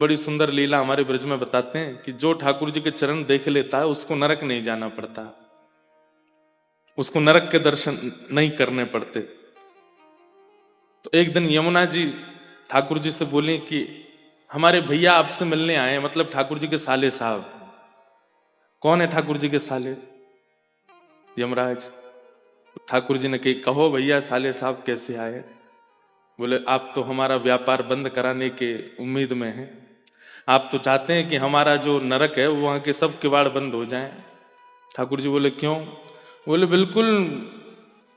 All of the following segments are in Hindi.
बड़ी सुंदर लीला हमारे ब्रज में बताते हैं कि जो ठाकुर जी के चरण देख लेता है उसको नरक नहीं जाना पड़ता, उसको नरक के दर्शन नहीं करने पड़ते। तो एक दिन यमुना जी ठाकुर जी से बोले कि हमारे भैया आपसे मिलने आए, मतलब ठाकुर जी के साले साहब। कौन है ठाकुर जी के साले? यमराज। ठाकुर जी ने कहो भैया साले साहब कैसे आए? बोले आप तो हमारा व्यापार बंद कराने के उम्मीद में हैं, आप तो चाहते हैं कि हमारा जो नरक है वो वहां के सब किवाड़ बंद हो जाएं। ठाकुर जी बोले क्यों? बोले बिल्कुल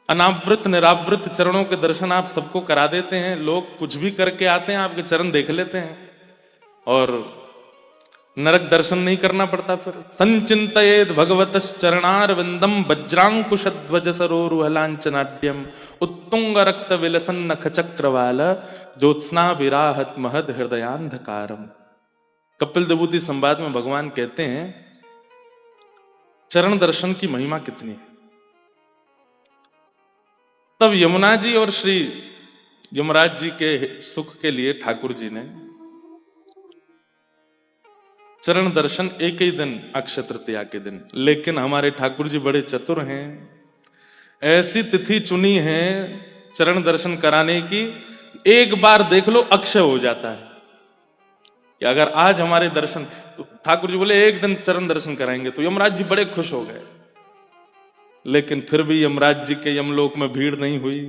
अनावृत निरावृत चरणों के दर्शन आप सबको करा देते हैं, लोग कुछ भी करके आते हैं आपके चरण देख लेते हैं और नरक दर्शन नहीं करना पड़ता। फिर संचिंतयेद भगवतश्चरणारविंदम वज्रांकुशध्वज सरोरुहलांचनाट्यम उत्तुंग रक्त विलसन नख चक्रवाल ज्योत्स्ना विराहत महद हृदयांधकारम। कपिल विभूति संवाद में भगवान कहते हैं चरण दर्शन की महिमा कितनी है। तब यमुना जी और श्री यमराज जी के सुख के लिए ठाकुर जी ने चरण दर्शन एक ही दिन अक्षय तृतीया के दिन, लेकिन हमारे ठाकुर जी बड़े चतुर हैं, ऐसी तिथि चुनी है चरण दर्शन कराने की, एक बार देख लो अक्षय हो जाता है कि अगर आज हमारे दर्शन, तो ठाकुर जी बोले एक दिन चरण दर्शन कराएंगे, तो यमराज जी बड़े खुश हो गए। लेकिन फिर भी यमराज जी के यमलोक में भीड़ नहीं हुई।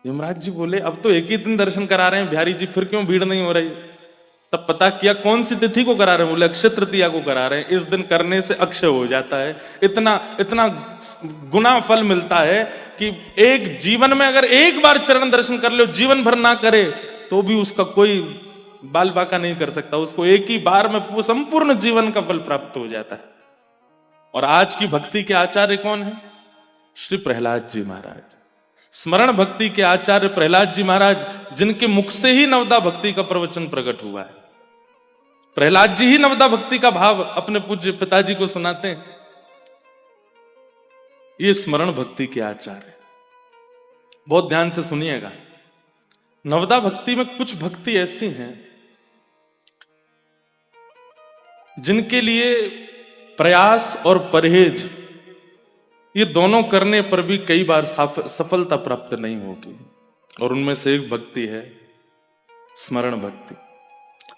यमराज जी बोले अब तो एक ही दिन दर्शन करा रहे हैं बिहारी जी, फिर क्यों भीड़ नहीं हो रही? तब पता किया कौन सी तिथि को करा रहे हैं, बोले अक्षय तृतीया को करा रहे हैं, इस दिन करने से अक्षय हो जाता है, इतना इतना गुना फल मिलता है कि एक जीवन में अगर एक बार चरण दर्शन कर लो, जीवन भर ना करे तो भी उसका कोई बाल बाका नहीं कर सकता, उसको एक ही बार में संपूर्ण जीवन का फल प्राप्त हो जाता है। और आज की भक्ति के आचार्य कौन है? श्री प्रहलाद जी महाराज। स्मरण भक्ति के आचार्य प्रहलाद जी महाराज, जिनके मुख से ही नवदा भक्ति का प्रवचन प्रकट हुआ है। प्रहलाद जी ही नवदा भक्ति का भाव अपने पूज्य पिताजी को सुनाते हैं। ये स्मरण भक्ति के आचार्य, बहुत ध्यान से सुनिएगा। नवदा भक्ति में कुछ भक्ति ऐसी हैं जिनके लिए प्रयास और परहेज ये दोनों करने पर भी कई बार सफलता प्राप्त नहीं होगी, और उनमें से एक भक्ति है स्मरण भक्ति।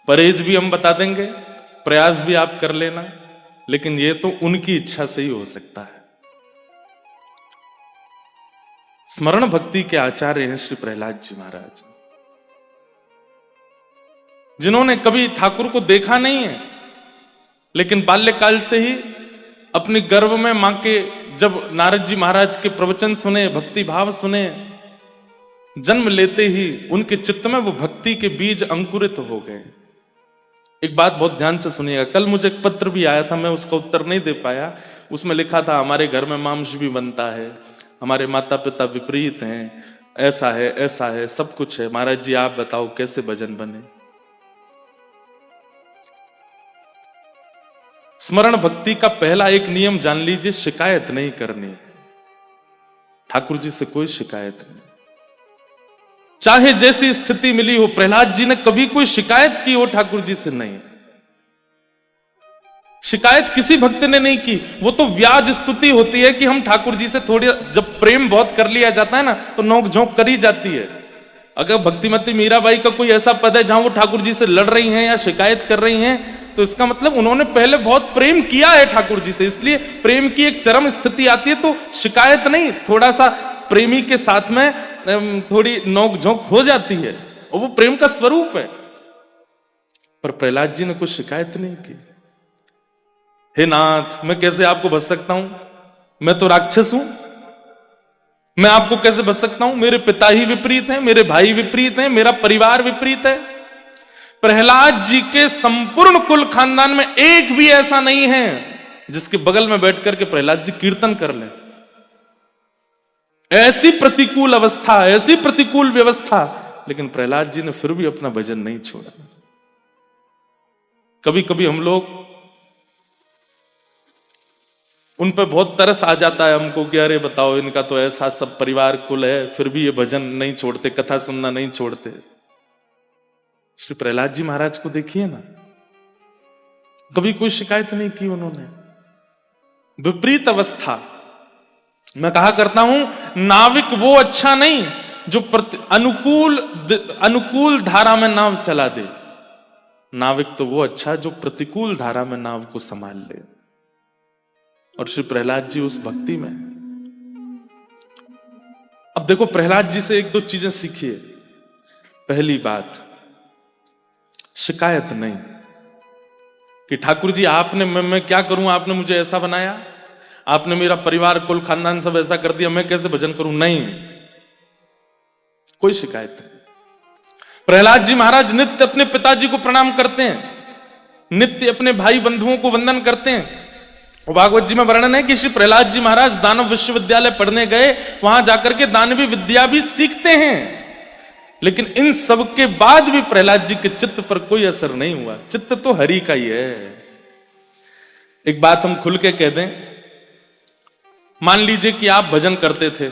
परहेज भी हम बता देंगे, प्रयास भी आप कर लेना, लेकिन ये तो उनकी इच्छा से ही हो सकता है। स्मरण भक्ति के आचार्य हैं श्री प्रहलाद जी महाराज, जिन्होंने कभी ठाकुर को देखा नहीं है, लेकिन बाल्यकाल से ही अपने गर्भ में मां के जब नारद जी महाराज के प्रवचन सुने, भक्ति भाव सुने, जन्म लेते ही उनके चित्त में वो भक्ति के बीज अंकुरित हो गए। एक बात बहुत ध्यान से सुनिएगा, कल मुझे एक पत्र भी आया था, मैं उसका उत्तर नहीं दे पाया। उसमें लिखा था हमारे घर में मांस भी बनता है, हमारे माता पिता विपरीत हैं, ऐसा है, सब कुछ है, महाराज जी आप बताओ कैसे भजन बने। स्मरण भक्ति का पहला एक नियम जान लीजिए, शिकायत नहीं करनी। ठाकुर जी से कोई शिकायत नहीं, चाहे जैसी स्थिति मिली हो। प्रहलाद जी ने कभी कोई शिकायत की हो ठाकुर जी से? नहीं, शिकायत किसी भक्त ने नहीं की। वो तो व्याज स्तुति होती है कि हम ठाकुर जी से थोड़ी, जब प्रेम बहुत कर लिया जाता है ना, तो नोक झोंक करी जाती है। अगर भक्तिमती मीराबाई का कोई ऐसा पद है जहां वो ठाकुर जी से लड़ रही हैं या शिकायत कर रही हैं, तो इसका मतलब उन्होंने पहले बहुत प्रेम किया है ठाकुर जी से, इसलिए प्रेम की एक चरम स्थिति आती है तो शिकायत नहीं, थोड़ा सा प्रेमी के साथ में थोड़ी नोक झोंक हो जाती है, और वो प्रेम का स्वरूप है। पर प्रहलाद जी ने कुछ शिकायत नहीं की। हे नाथ, मैं कैसे आपको बच सकता हूं? मैं तो राक्षस हूं, मैं आपको कैसे बच सकता हूं? मेरे पिता ही विपरीत हैं, मेरे भाई विपरीत हैं, मेरा परिवार विपरीत है। प्रहलाद जी के संपूर्ण कुल खानदान में एक भी ऐसा नहीं है जिसके बगल में बैठ करके प्रहलाद जी कीर्तन कर लें। ऐसी प्रतिकूल अवस्था, ऐसी प्रतिकूल व्यवस्था, लेकिन प्रहलाद जी ने फिर भी अपना भजन नहीं छोड़ा। कभी कभी हम लोग उन पर बहुत तरस आ जाता है हमको कि अरे बताओ, इनका तो ऐसा सब परिवार कुल है, फिर भी ये भजन नहीं छोड़ते, कथा सुनना नहीं छोड़ते। श्री प्रहलाद जी महाराज को देखिए ना, कभी कोई शिकायत नहीं की उन्होंने। विपरीत अवस्था। मैं कहा करता हूं, नाविक वो अच्छा नहीं जो अनुकूल धारा में नाव चला दे, नाविक तो वो अच्छा जो प्रतिकूल धारा में नाव को संभाल ले। और श्री प्रहलाद जी उस भक्ति में। अब देखो, प्रहलाद जी से एक दो चीजें सीखिए। पहली बात, शिकायत नहीं कि ठाकुर जी आपने, मैं क्या करूं, आपने मुझे ऐसा बनाया, आपने मेरा परिवार कुल खानदान सब ऐसा कर दिया, मैं कैसे भजन करूं। नहीं, कोई शिकायत नहीं। प्रहलाद जी महाराज नित्य अपने पिताजी को प्रणाम करते हैं, नित्य अपने भाई बंधुओं को वंदन करते हैं। और भागवत जी में वर्णन है कि श्री प्रहलाद जी महाराज दानव विश्वविद्यालय पढ़ने गए, वहां जाकर के दानवी विद्या भी सीखते हैं। लेकिन इन सब के बाद भी प्रहलाद जी के चित्त पर कोई असर नहीं हुआ। चित्त तो हरि का ही है। एक बात हम खुल के कह दें, मान लीजिए कि आप भजन करते थे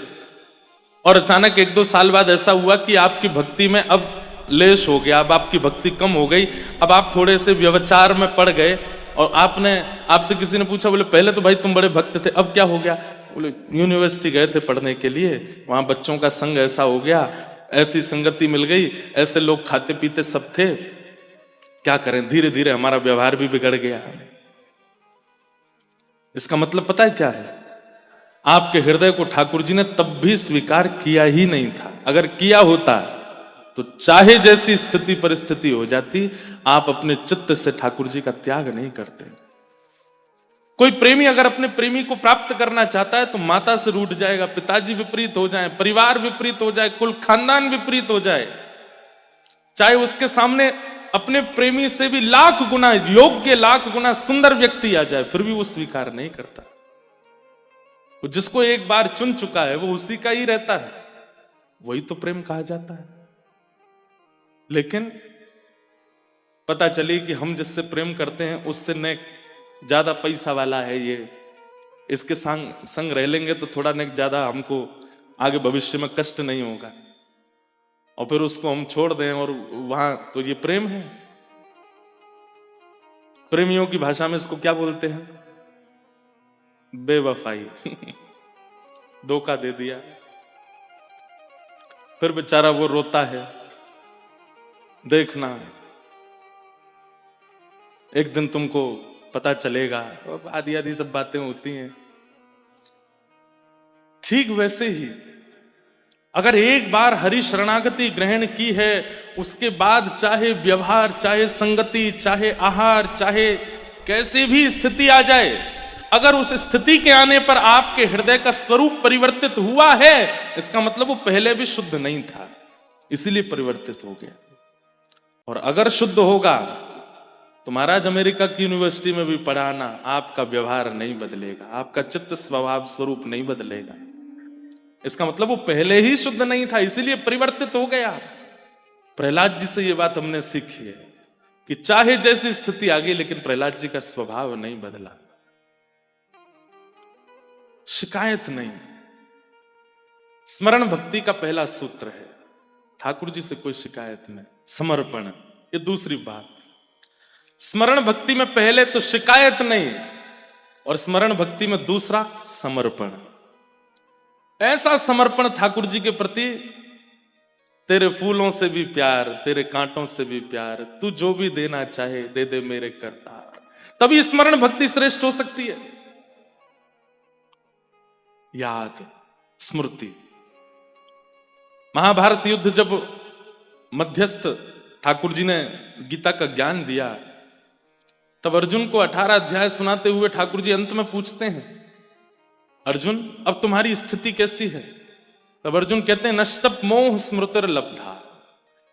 और अचानक एक दो साल बाद ऐसा हुआ कि आपकी भक्ति में अब लेश हो गया, अब आपकी भक्ति कम हो गई, अब आप थोड़े से व्यवचार में पड़ गए और आपसे किसी ने पूछा, बोले पहले तो भाई तुम बड़े भक्त थे, अब क्या हो गया? बोले यूनिवर्सिटी गए थे पढ़ने के लिए, वहां बच्चों का संग ऐसा हो गया, ऐसी संगति मिल गई, ऐसे लोग खाते पीते सब थे, क्या करें, धीरे धीरे हमारा व्यवहार भी बिगड़ गया। इसका मतलब पता है क्या है? आपके हृदय को ठाकुर जी ने तब भी स्वीकार किया ही नहीं था। अगर किया होता तो चाहे जैसी स्थिति परिस्थिति हो जाती, आप अपने चित्त से ठाकुर जी का त्याग नहीं करते। कोई प्रेमी अगर अपने प्रेमी को प्राप्त करना चाहता है तो माता से रूठ जाएगा, पिताजी विपरीत हो जाए, परिवार विपरीत हो जाए, कुल खानदान विपरीत हो जाए, चाहे उसके सामने अपने प्रेमी से भी लाख गुना योग्य, लाख गुना सुंदर व्यक्ति आ जाए, फिर भी वो स्वीकार नहीं करता। जिसको एक बार चुन चुका है वो उसी का ही रहता है, वही तो प्रेम कहा जाता है। लेकिन पता चली कि हम जिससे प्रेम करते हैं उससे नेक ज्यादा पैसा वाला है, ये इसके संग रह लेंगे तो थोड़ा नेक ज्यादा हमको आगे भविष्य में कष्ट नहीं होगा, और फिर उसको हम छोड़ दें, और वहां तो ये प्रेम है। प्रेमियों की भाषा में इसको क्या बोलते हैं? बेवफाई। धोखा दे दिया, फिर बेचारा वो रोता है। देखना एक दिन तुमको पता चलेगा, आदि आदि सब बातें होती हैं। ठीक वैसे ही अगर एक बार हरि शरणागति ग्रहण की है, उसके बाद चाहे व्यवहार, चाहे संगति, चाहे आहार, चाहे कैसे भी स्थिति आ जाए, अगर उस स्थिति के आने पर आपके हृदय का स्वरूप परिवर्तित हुआ है, इसका मतलब वो पहले भी शुद्ध नहीं था, इसीलिए परिवर्तित हो गया। और अगर शुद्ध होगा तो महाराज अमेरिका की यूनिवर्सिटी में भी पढ़ाना, आपका व्यवहार नहीं बदलेगा, आपका चित्त स्वभाव स्वरूप नहीं बदलेगा। इसका मतलब वो पहले ही शुद्ध नहीं था, इसीलिए परिवर्तित हो गया। प्रहलाद जी से ये बात हमने सीखी है कि चाहे जैसी स्थिति आ गई, लेकिन प्रहलाद जी का स्वभाव नहीं बदला। शिकायत नहीं। स्मरण भक्ति का पहला सूत्र है, ठाकुर जी से कोई शिकायत नहीं, समर्पण। ये दूसरी बात, स्मरण भक्ति में पहले तो शिकायत नहीं, और स्मरण भक्ति में दूसरा समर्पण। ऐसा समर्पण ठाकुर जी के प्रति, तेरे फूलों से भी प्यार, तेरे कांटों से भी प्यार, तू जो भी देना चाहे दे दे मेरे करतार, तभी स्मरण भक्ति श्रेष्ठ हो सकती है। याद, स्मृति। महाभारत युद्ध जब मध्यस्थ ठाकुर जी ने गीता का ज्ञान दिया, तब अर्जुन को 18 अध्याय सुनाते हुए ठाकुर जी अंत में पूछते हैं, अर्जुन अब तुम्हारी स्थिति कैसी है? तब अर्जुन कहते हैं, नष्टप मोह स्मृतिर लब्धा,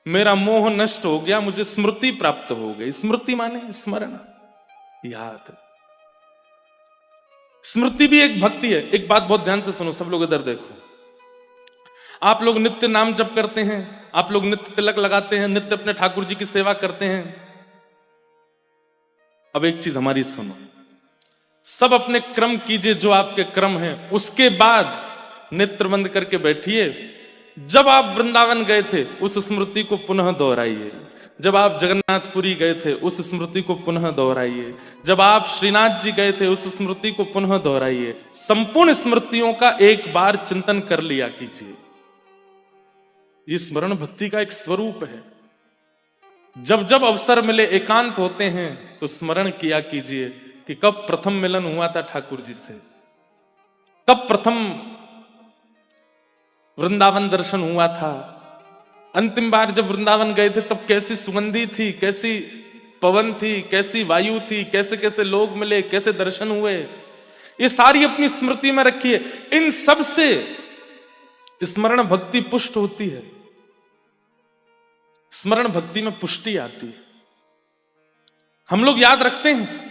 मेरा मोह नष्ट हो गया, मुझे स्मृति प्राप्त हो गई। स्मृति माने स्मरण, याद। स्मृति भी एक भक्ति है। एक बात बहुत ध्यान से सुनो, सब लोग इधर देखो। आप लोग नित्य नाम जप करते हैं, आप लोग नित्य तिलक लगाते हैं, नित्य अपने ठाकुर जी की सेवा करते हैं। अब एक चीज हमारी सुनो, सब अपने क्रम कीजिए जो आपके क्रम हैं, उसके बाद नेत्र बंद करके बैठिए। जब आप वृंदावन गए थे उस स्मृति को पुनः दोहराइए। जब आप जगन्नाथपुरी गए थे उस स्मृति को पुनः दोहराइए, जब आप श्रीनाथ जी गए थे उस स्मृति को पुनः दोहराइए। संपूर्ण स्मृतियों का एक बार चिंतन कर लिया कीजिए। ये स्मरण भक्ति का एक स्वरूप है। जब जब अवसर मिले, एकांत होते हैं, तो स्मरण किया कीजिए कि कब प्रथम मिलन हुआ था ठाकुर जी से, कब प्रथम वृंदावन दर्शन हुआ था, अंतिम बार जब वृंदावन गए थे तब कैसी सुगंधी थी, कैसी पवन थी, कैसी वायु थी, कैसे कैसे लोग मिले, कैसे दर्शन हुए। ये सारी अपनी स्मृति में रखिए। इन सब से स्मरण भक्ति पुष्ट होती है, स्मरण भक्ति में पुष्टि आती है। हम लोग याद रखते हैं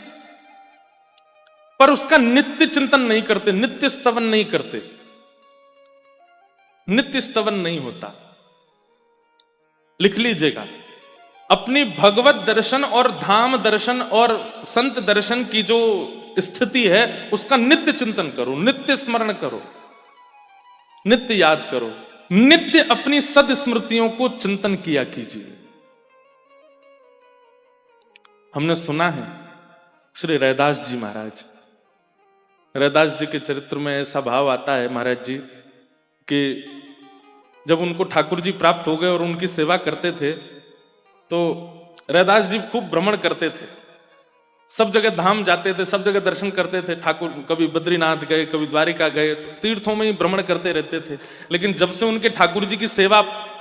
पर उसका नित्य चिंतन नहीं करते, नित्य स्तवन नहीं करते, नित्य स्तवन नहीं होता। लिख लीजिएगा, अपनी भगवत दर्शन और धाम दर्शन और संत दर्शन की जो स्थिति है उसका नित्य चिंतन करो, नित्य स्मरण करो, नित्य याद करो, नित्य अपनी सद स्मृतियों को चिंतन किया कीजिए। हमने सुना है श्री रैदास जी महाराज, रैदास जी के चरित्र में ऐसा भाव आता है महाराज जी कि जब उनको ठाकुर जी प्राप्त हो गए और उनकी सेवा करते थे तो रैदास जी खूब भ्रमण करते थे, सब जगह धाम जाते थे, सब जगह दर्शन करते थे। ठाकुर कभी बद्रीनाथ गए, कभी द्वारिका गए, तो तीर्थों में ही भ्रमण करते रहते थे। लेकिन जब से उनके ठाकुर जी की सेवा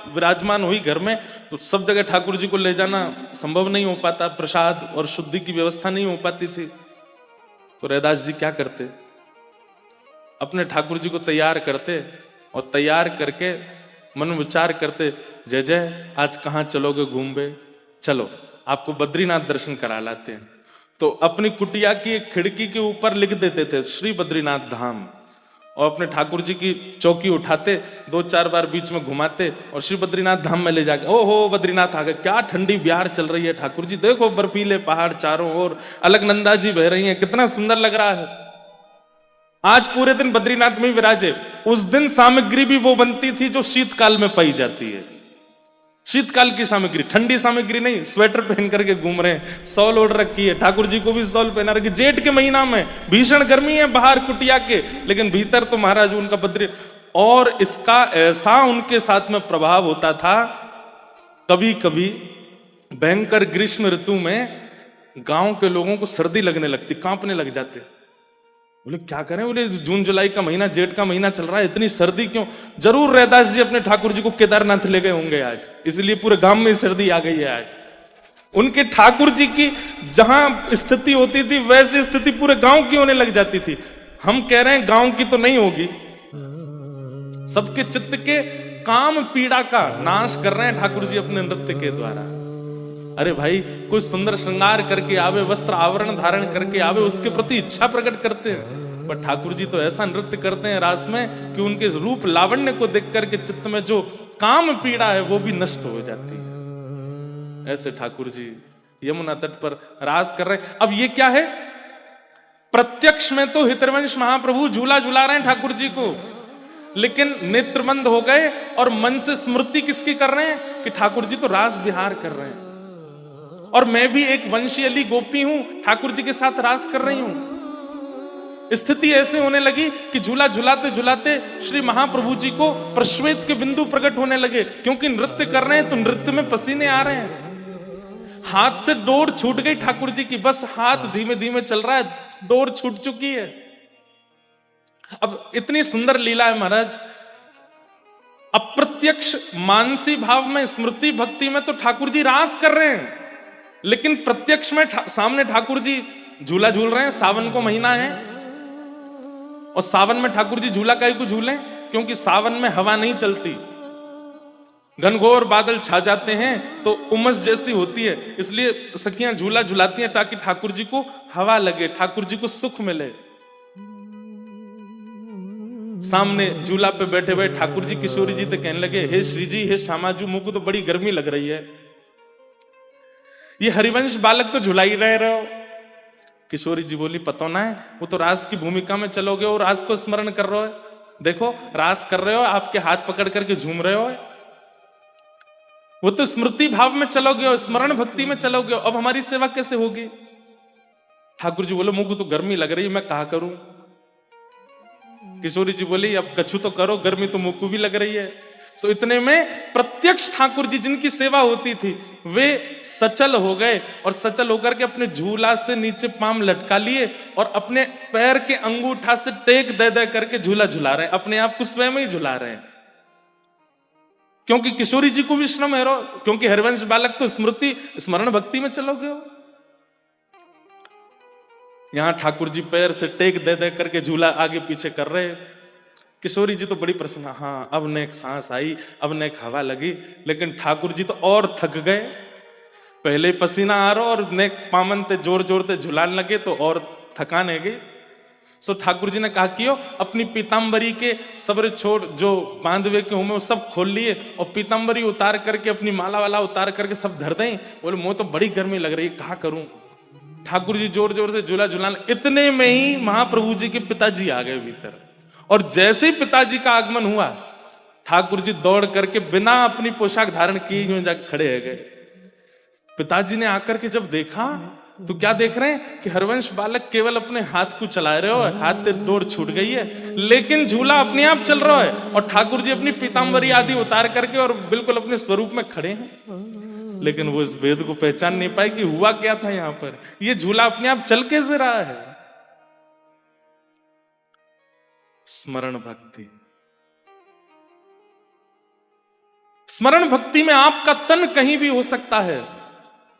विराजमान हुई घर में, तो सब जगह ठाकुर जी को ले जाना संभव नहीं हो पाता, प्रसाद और शुद्धि की व्यवस्था नहीं हो पाती थी। तो रैदास जी क्या करते, अपने ठाकुर जी को तैयार करते और तैयार करके मन विचार करते, जय जय आज कहाँ चलोगे घूमबे, चलो आपको बद्रीनाथ दर्शन करा लाते हैं। तो अपनी कुटिया की एक खिड़की के ऊपर लिख देते थे श्री बद्रीनाथ धाम, और अपने ठाकुर जी की चौकी उठाते, 2-4 बार बीच में घुमाते और श्री बद्रीनाथ धाम में ले जाके, ओहो बद्रीनाथ आ गए, क्या ठंडी बिहार चल रही है ठाकुर जी, देखो बर्फीले पहाड़ चारों ओर, अलकनंदा जी बह रही हैं, कितना सुंदर लग रहा है, आज पूरे दिन बद्रीनाथ में विराजे। उस दिन सामग्री भी वो बनती थी जो शीतकाल में पाई जाती है, शीतकाल की सामग्री, ठंडी सामग्री नहीं। स्वेटर पहन करके घूम रहे हैं, सॉल ओढ़ रखी है, ठाकुर जी को भी सॉल पहना रखी। जेठ के महीना में भीषण गर्मी है बाहर कुटिया के, लेकिन भीतर तो महाराज उनका बद्री। और इसका ऐसा उनके साथ में प्रभाव होता था, कभी कभी भयंकर ग्रीष्म ऋतु में गांव के लोगों को सर्दी लगने लगती, कांपने लग जाते। बोले क्या करें, बोले जून जुलाई का महीना, जेठ का महीना चल रहा है, इतनी सर्दी क्यों? जरूर रैदास जी अपने ठाकुर जी को केदारनाथ ले गए होंगे आज, इसलिए पूरे गांव में सर्दी आ गई है आज। उनके ठाकुर जी की जहां स्थिति होती थी वैसी स्थिति पूरे गांव की होने लग जाती थी। हम कह रहे हैं गांव की तो नहीं होगी, सबके चित्त के काम पीड़ा का नाश कर रहे हैं ठाकुर जी अपने नृत्य के द्वारा। अरे भाई, कोई सुंदर श्रृंगार करके आवे, वस्त्र आवरण धारण करके आवे, उसके प्रति इच्छा प्रकट करते हैं, पर ठाकुर जी तो ऐसा नृत्य करते हैं रास में कि उनके रूप लावण्य को देख करके चित्त में जो काम पीड़ा है वो भी नष्ट हो जाती है। ऐसे ठाकुर जी यमुना तट पर रास कर रहे हैं। अब ये क्या है, प्रत्यक्ष में तो हितवंश महाप्रभु झूला झूला रहे हैं ठाकुर जी को, लेकिन नेत्रबंद हो गए और मन से स्मृति किसकी कर रहे हैं कि ठाकुर जी तो रास विहार कर रहे हैं, और मैं भी एक वंशी अली गोपी हूं, ठाकुर जी के साथ रास कर रही हूं। स्थिति ऐसे होने लगी कि झूला झुलाते झुलाते श्री महाप्रभु जी को प्रश्वेत के बिंदु प्रकट होने लगे, क्योंकि नृत्य कर रहे हैं तो नृत्य में पसीने आ रहे हैं। हाथ से डोर छूट गई ठाकुर जी की, बस हाथ धीमे धीमे चल रहा है, डोर छूट चुकी है। अब इतनी सुंदर लीला है महाराज। अप्रत्यक्ष मानसी भाव में, स्मृति भक्ति में तो ठाकुर जी रास कर रहे हैं, लेकिन प्रत्यक्ष में सामने ठाकुर जी झूला झूल रहे हैं। सावन को महीना है और सावन में ठाकुर जी झूला काहे को झूले, क्योंकि सावन में हवा नहीं चलती, घनघोर बादल छा जाते हैं तो उमस जैसी होती है, इसलिए सखियां झूला झुलाती हैं ताकि ठाकुर जी को हवा लगे, ठाकुर जी को सुख मिले। सामने झूला पे बैठे हुए ठाकुर जी किशोरी जी तो कहने लगे, हे श्री जी, हे श्यामाजू, मुझ को तो बड़ी गर्मी लग रही है, ये हरिवंश बालक तो झुला ही रहे हो। किशोरी जी बोली, पता ना है, वो तो रास की भूमिका में चलोगे और रास को स्मरण कर रहे हो, देखो रास कर रहे हो, आपके हाथ पकड़ करके झूम रहे हो। वो तो स्मृति भाव में चलोगे और स्मरण भक्ति में चलोगे, अब हमारी सेवा कैसे होगी? ठाकुर जी बोले मुझको तो गर्मी लग रही है, मैं कहा करूं। किशोरी जी बोली अब कछु तो करो, गर्मी तो मुझको भी लग रही है। सो इतने में प्रत्यक्ष ठाकुर जी जिनकी सेवा होती थी वे सचल हो गए और सचल होकर के अपने झूला से नीचे पाम लटका लिए और अपने पैर के अंगूठा से टेक दे दे करके झूला झुला रहे हैं, अपने आप को स्वयं ही झुला रहे हैं। क्योंकि किशोरी जी को भी श्रम है, क्योंकि हरिवंश बालक तो स्मृति स्मरण भक्ति में चलोगे हो। यहां ठाकुर जी पैर से टेक दे दे करके झूला आगे पीछे कर रहे हैं। किशोरी जी तो बड़ी प्रसन्न, हाँ अब ने एक सांस आई, अब ने एक हवा लगी। लेकिन ठाकुर जी तो और थक गए, पहले पसीना आ रहा और ने पामन ते जोर जोर ते झुलाने लगे तो और थकान है गई। सो ठाकुर जी ने कहा कि अपनी पीताम्बरी के सब्र छोड़ जो बांधवे के हूं वो सब खोल लिए और पीताम्बरी उतार करके अपनी माला वाला उतार करके सब धर दें। बोले मुझे तो बड़ी गर्मी लग रही है, कहा करूं। ठाकुर जी जोर जोर से झूला झुलाने, इतने में ही महाप्रभु जी के पिताजी आ गए भीतर। और जैसे ही पिताजी का आगमन हुआ ठाकुर जी दौड़ करके बिना अपनी पोशाक धारण किए हुए जाकर खड़े हो गए। पिताजी ने आकर के जब देखा तो क्या देख रहे हैं कि हरवंश बालक केवल अपने हाथ को चला रहे हो, हाथ से डोर छूट गई है, लेकिन झूला अपने आप चल रहा है और ठाकुर जी अपनी पीताम्बरी आदि उतार करके और बिल्कुल अपने स्वरूप में खड़े हैं। लेकिन वो इस भेद को पहचान नहीं पाए कि हुआ क्या था यहां पर, ये झूला अपने आप चल कैसे रहा है। स्मरण भक्ति, स्मरण भक्ति में आपका तन कहीं भी हो सकता है।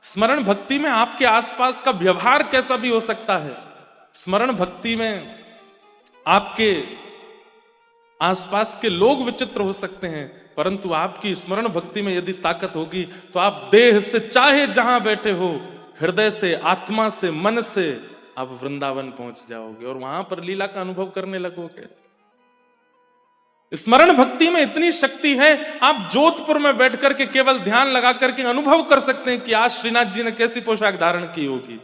स्मरण भक्ति में आपके आसपास का व्यवहार कैसा भी हो सकता है। स्मरण भक्ति में आपके आसपास के लोग विचित्र हो सकते हैं, परंतु आपकी स्मरण भक्ति में यदि ताकत होगी तो आप देह से चाहे जहां बैठे हो, हृदय से, आत्मा से, मन से आप वृंदावन पहुंच जाओगे और वहां पर लीला का अनुभव करने लगोगे। स्मरण भक्ति में इतनी शक्ति है, आप जोधपुर में बैठ करके केवल ध्यान लगा करके अनुभव कर सकते हैं कि आज श्रीनाथ जी ने कैसी पोशाक धारण की होगी,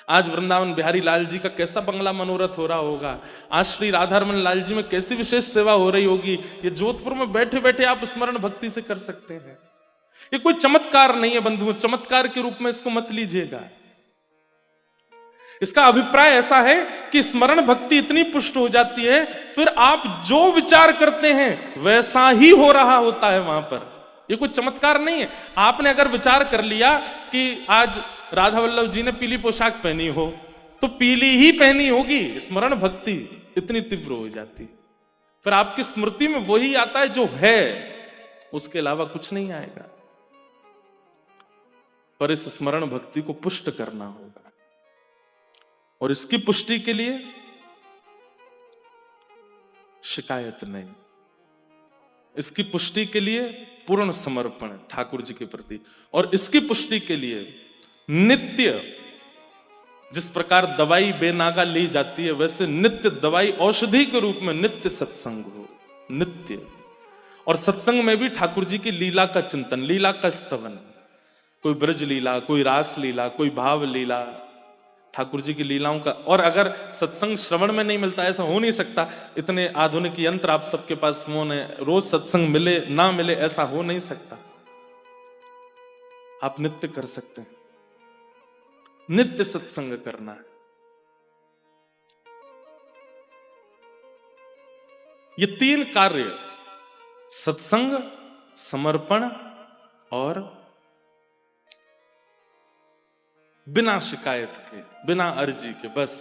आज वृंदावन बिहारी लाल जी का कैसा बंगला मनोरथ हो रहा होगा, आज श्री राधारमण लाल जी में कैसी विशेष सेवा हो रही होगी। ये जोधपुर में बैठे बैठे आप स्मरण भक्ति से कर सकते हैं। ये कोई चमत्कार नहीं है बंधुओं, चमत्कार के रूप में इसको मत लीजिएगा। इसका अभिप्राय ऐसा है कि स्मरण भक्ति इतनी पुष्ट हो जाती है, फिर आप जो विचार करते हैं वैसा ही हो रहा होता है वहां पर। ये कोई चमत्कार नहीं है। आपने अगर विचार कर लिया कि आज राधा वल्लभ जी ने पीली पोशाक पहनी हो तो पीली ही पहनी होगी। स्मरण भक्ति इतनी तीव्र हो जाती, फिर आपकी स्मृति में वही आता है जो है, उसके अलावा कुछ नहीं आएगा। पर इस स्मरण भक्ति को पुष्ट करना होगा और इसकी पुष्टि के लिए शिकायत नहीं, इसकी पुष्टि के लिए पूर्ण समर्पण ठाकुर जी के प्रति, और इसकी पुष्टि के लिए नित्य, जिस प्रकार दवाई बेनागा ली जाती है वैसे नित्य दवाई औषधि के रूप में नित्य सत्संग हो, नित्य। और सत्संग में भी ठाकुर जी की लीला का चिंतन, लीला का स्तवन, कोई ब्रज लीला, कोई रास लीला, कोई भाव लीला, ठाकुर जी की लीलाओं का। और अगर सत्संग श्रवण में नहीं मिलता, ऐसा हो नहीं सकता, इतने आधुनिक यंत्र आप सबके पास फोन है, रोज सत्संग मिले ना मिले ऐसा हो नहीं सकता। आप नित्य कर सकते हैं, नित्य सत्संग करना है। ये तीन कार्य, सत्संग, समर्पण और बिना शिकायत के, बिना अर्जी के, बस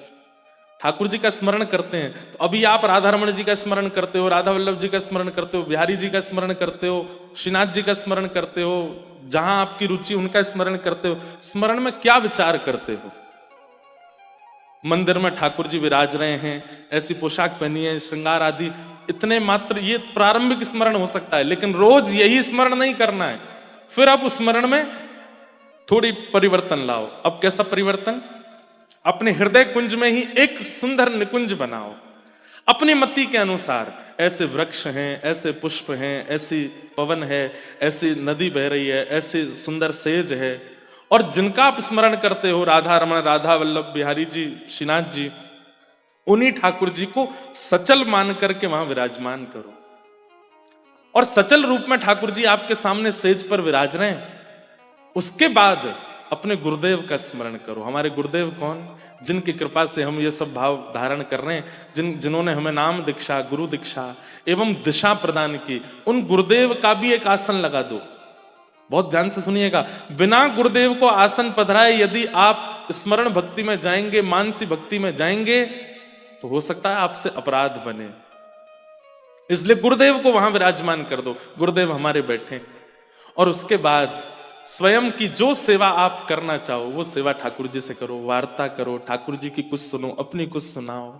ठाकुर जी का स्मरण करते हैं। तो अभी आप राधा रमण जी का स्मरण करते हो, राधा वल्लभ जी का स्मरण करते हो, बिहारी जी का स्मरण करते हो, श्रीनाथ जी का स्मरण करते हो, जहां आपकी रुचि उनका स्मरण करते हो। स्मरण में क्या विचार करते हो? मंदिर में ठाकुर जी विराज रहे हैं, ऐसी पोशाक पहनी है, श्रृंगार आदि, इतने मात्र ये प्रारंभिक स्मरण हो सकता है, लेकिन रोज यही स्मरण नहीं करना है। फिर आप उस स्मरण में थोड़ी परिवर्तन लाओ। अब कैसा परिवर्तन? अपने हृदय कुंज में ही एक सुंदर निकुंज बनाओ अपनी मति के अनुसार। ऐसे वृक्ष हैं, ऐसे पुष्प हैं, ऐसी पवन है, ऐसी नदी बह रही है, ऐसे सुंदर सेज है, और जिनका आप स्मरण करते हो, राधा रमण, राधा वल्लभ, बिहारी जी, श्रीनाथ जी, उन्हीं ठाकुर जी को सचल मान करके वहां विराजमान करो। और सचल रूप में ठाकुर जी आपके सामने सेज पर विराज रहे हैं, उसके बाद अपने गुरुदेव का स्मरण करो। हमारे गुरुदेव कौन? जिनकी कृपा से हम ये सब भाव धारण कर रहे हैं, जिन्होंने हमें नाम दीक्षा, गुरु दीक्षा एवं दिशा प्रदान की, उन गुरुदेव का भी एक आसन लगा दो। बहुत ध्यान से सुनिएगा, बिना गुरुदेव को आसन पधराए यदि आप स्मरण भक्ति में जाएंगे, मानसी भक्ति में जाएंगे, तो हो सकता है आपसे अपराध बने। इसलिए गुरुदेव को वहां विराजमान कर दो, गुरुदेव हमारे बैठे। और उसके बाद स्वयं की जो सेवा आप करना चाहो वो सेवा ठाकुर जी से करो, वार्ता करो, ठाकुर जी की कुछ सुनो, अपनी कुछ सुनाओ।